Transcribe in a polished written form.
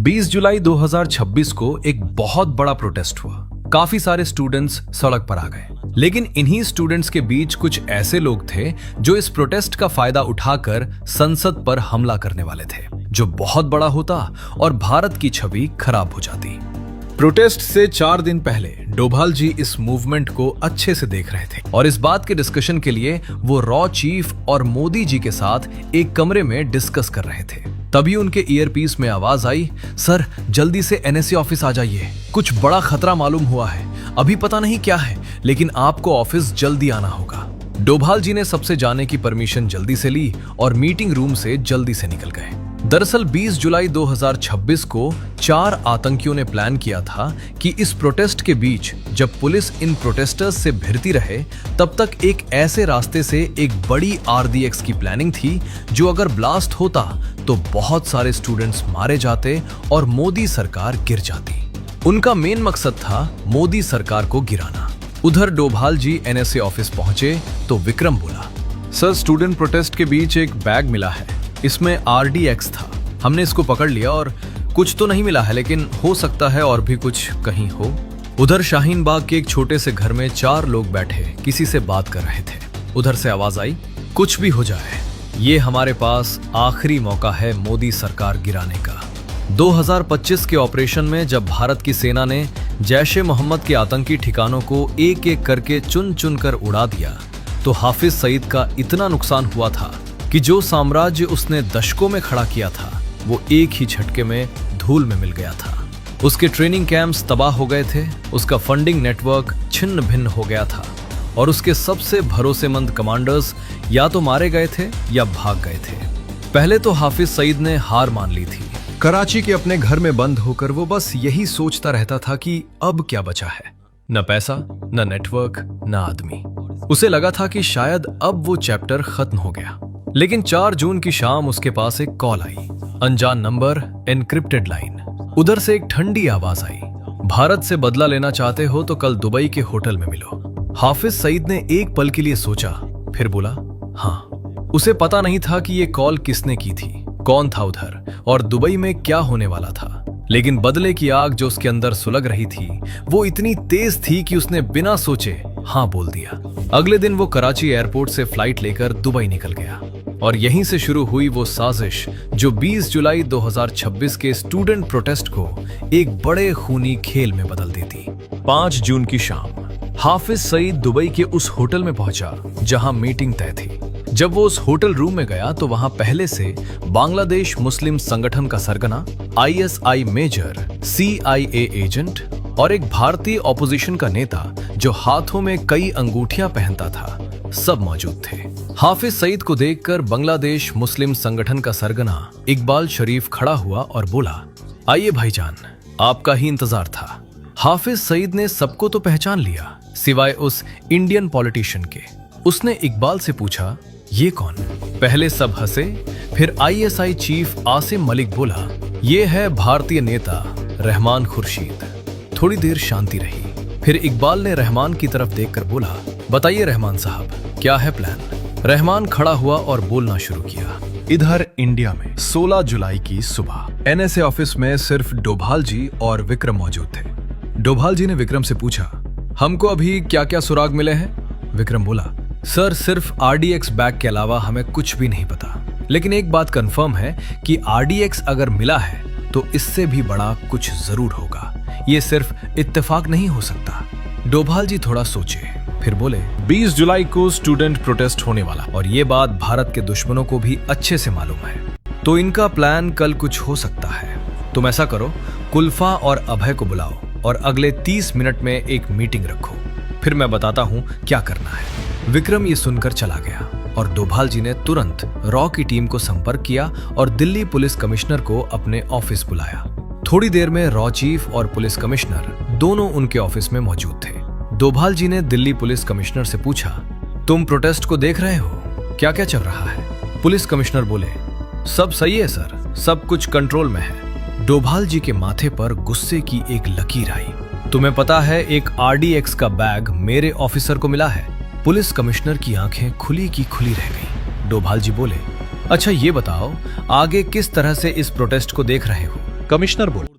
20 जुलाई 2026 को एक बहुत बड़ा प्रोटेस्ट हुआ। काफी सारे स्टूडेंट्स सड़क पर आ गए, लेकिन इन्हीं स्टूडेंट्स के बीच कुछ ऐसे लोग थे जो इस प्रोटेस्ट का फायदा उठाकर संसद पर हमला करने वाले थे, जो बहुत बड़ा होता और भारत की छवि खराब हो जाती। प्रोटेस्ट से 4 दिन पहले डोभाल जी इस मूवमेंट को अच्छे से देख रहे थे और इस बात के डिस्कशन के लिए वो रॉ चीफ और मोदी जी के साथ एक कमरे में डिस्कस कर रहे थे। तभी उनके ईयरपीस में आवाज आई, सर जल्दी से एनएसए ऑफिस आ जाइए, कुछ बड़ा खतरा मालूम हुआ है। अभी पता नहीं क्या है, लेकिन आपको ऑफिस जल्दी आना होगा। डोभाल जी ने सबसे जाने की परमिशन जल्दी से ली और मीटिंग रूम से जल्दी से निकल गए। दरअसल 20 जुलाई 2026 को 4 आतंकियों ने प्लान किया था कि इस प्रोटेस्ट के बीच जब पुलिस इन प्रोटेस्टर्स से भिड़ती रहे, तब तक एक ऐसे रास्ते से एक बड़ी आरडीएक्स की प्लानिंग थी जो अगर ब्लास्ट होता तो बहुत सारे स्टूडेंट्स मारे जाते और मोदी सरकार गिर जाती। उनका मेन मकसद था मोदी सरकार को गिराना। उधर डोभाल जी एनएसए ऑफिस पहुंचे तो विक्रम बोला, सर स्टूडेंट प्रोटेस्ट के बीच एक बैग मिला है, इसमें आरडीएक्स था। हमने इसको पकड़ लिया और कुछ तो नहीं मिला है, लेकिन हो सकता है और भी कुछ कहीं हो। उधर शाहीन बाग के एक छोटे से घर में 4 लोग बैठे किसी से बात कर रहे थे। उधर से आवाज आई, कुछ भी हो जाए, ये हमारे पास आखिरी मौका है मोदी सरकार गिराने का। 2025 के ऑपरेशन में जब भारत की सेना ने जैश-ए मोहम्मद के आतंकी ठिकानों को एक एक करके चुन चुन कर उड़ा दिया, तो हाफिज सईद का इतना नुकसान हुआ था कि जो साम्राज्य उसने दशकों में खड़ा किया था, वो एक ही झटके में धूल में मिल गया था। उसके ट्रेनिंग कैंप्स तबाह हो गए थे, उसका फंडिंग नेटवर्क छिन्न भिन्न हो गया था और उसके सबसे भरोसेमंद कमांडर्स या तो मारे गए थे या भाग गए थे। पहले तो हाफिज सईद ने हार मान ली थी। कराची के अपने घर में बंद होकर वो बस यही सोचता रहता था कि अब क्या बचा है, न पैसा, न नेटवर्क, न आदमी। उसे लगा था कि शायद अब वो चैप्टर खत्म हो गया। लेकिन 4 जून की शाम उसके पास एक कॉल आई, अनजान नंबर, एनक्रिप्टेड लाइन। उधर से एक ठंडी आवाज आई, भारत से बदला लेना चाहते हो तो कल दुबई के होटल में मिलो। हाफिज सईद ने एक पल के लिए सोचा, फिर बोला हाँ। उसे पता नहीं था कि ये कॉल किसने की थी, कौन था उधर और दुबई में क्या होने वाला था, लेकिन बदले की आग जो उसके अंदर सुलग रही थी वो इतनी तेज थी कि उसने बिना सोचे हाँ बोल दिया। अगले दिन वो कराची एयरपोर्ट से फ्लाइट लेकर दुबई निकल गया और यहीं से शुरू हुई वो साजिश जो 20 जुलाई 2026 के स्टूडेंट प्रोटेस्ट को एक बड़े खूनी खेल में बदल देती। 5 जून की शाम हाफिज सईद दुबई के उस होटल में पहुंचा जहां मीटिंग तय थी। जब वो उस होटल रूम में गया तो वहां पहले से बांग्लादेश मुस्लिम संगठन का सरगना, आईएसआई मेजर, सीआईए एजेंट और एक भारतीय ऑपोजिशन का नेता जो हाथों में कई अंगूठियां पहनता था, सब मौजूद थे। हाफिज सईद को देखकर बांग्लादेश मुस्लिम संगठन का सरगना इकबाल शरीफ खड़ा हुआ और बोला, आइए भाईजान, आपका ही इंतजार था। हाफिज सईद ने सबको तो पहचान लिया सिवाय उस इंडियन पॉलिटिशियन के। उसने इकबाल से पूछा, ये कौन? पहले सब हंसे, फिर आईएसआई चीफ आसिम मलिक बोला, ये है भारतीय नेता रहमान खुर्शीद। थोड़ी देर शांति रही, फिर इकबाल ने रहमान की तरफ देखकर बोला, बताइए रहमान साहब, क्या है प्लान? रहमान खड़ा हुआ और बोलना शुरू किया। इधर इंडिया में 16 जुलाई की सुबह एनएसए ऑफिस में सिर्फ डोभाल जी और विक्रम मौजूद थे। डोभाल जी ने विक्रम से पूछा, हमको अभी क्या क्या सुराग मिले हैं? विक्रम बोला, सर सिर्फ आरडीएक्स बैग के अलावा हमें कुछ भी नहीं पता, लेकिन एक बात कंफर्म है कि आरडीएक्स अगर मिला है तो इससे भी बड़ा कुछ जरूर होगा, ये सिर्फ इत्तेफाक नहीं हो सकता। डोभाल जी थोड़ा सोचे, फिर बोले, 20 जुलाई को स्टूडेंट प्रोटेस्ट होने वाला और ये बात भारत के दुश्मनों को भी अच्छे से मालूम है, तो इनका प्लान कल कुछ हो सकता है। तुम ऐसा करो, कुल्फा और अभय को बुलाओ और अगले 30 मिनट में एक मीटिंग रखो, फिर मैं बताता हूं क्या करना है। विक्रम ये सुनकर चला गया और डोभाल जी ने तुरंत रॉ की टीम को संपर्क किया और दिल्ली पुलिस कमिश्नर को अपने ऑफिस बुलाया। थोड़ी देर में रॉ चीफ और पुलिस कमिश्नर दोनों उनके ऑफिस में मौजूद थे। डोभाल जी ने दिल्ली पुलिस कमिश्नर से पूछा, तुम प्रोटेस्ट को देख रहे हो, क्या क्या चल रहा है? पुलिस कमिश्नर बोले, सब सही है सर, सब कुछ कंट्रोल में है। डोभाल जी के माथे पर गुस्से की एक लकीर आई। तुम्हें पता है एक आरडीएक्स का बैग मेरे ऑफिसर को मिला है? पुलिस कमिश्नर की आंखें खुली की खुली रह गईं। डोभाल जी बोले, अच्छा ये बताओ आगे किस तरह से इस प्रोटेस्ट को देख रहे हो? कमिश्नर बोले,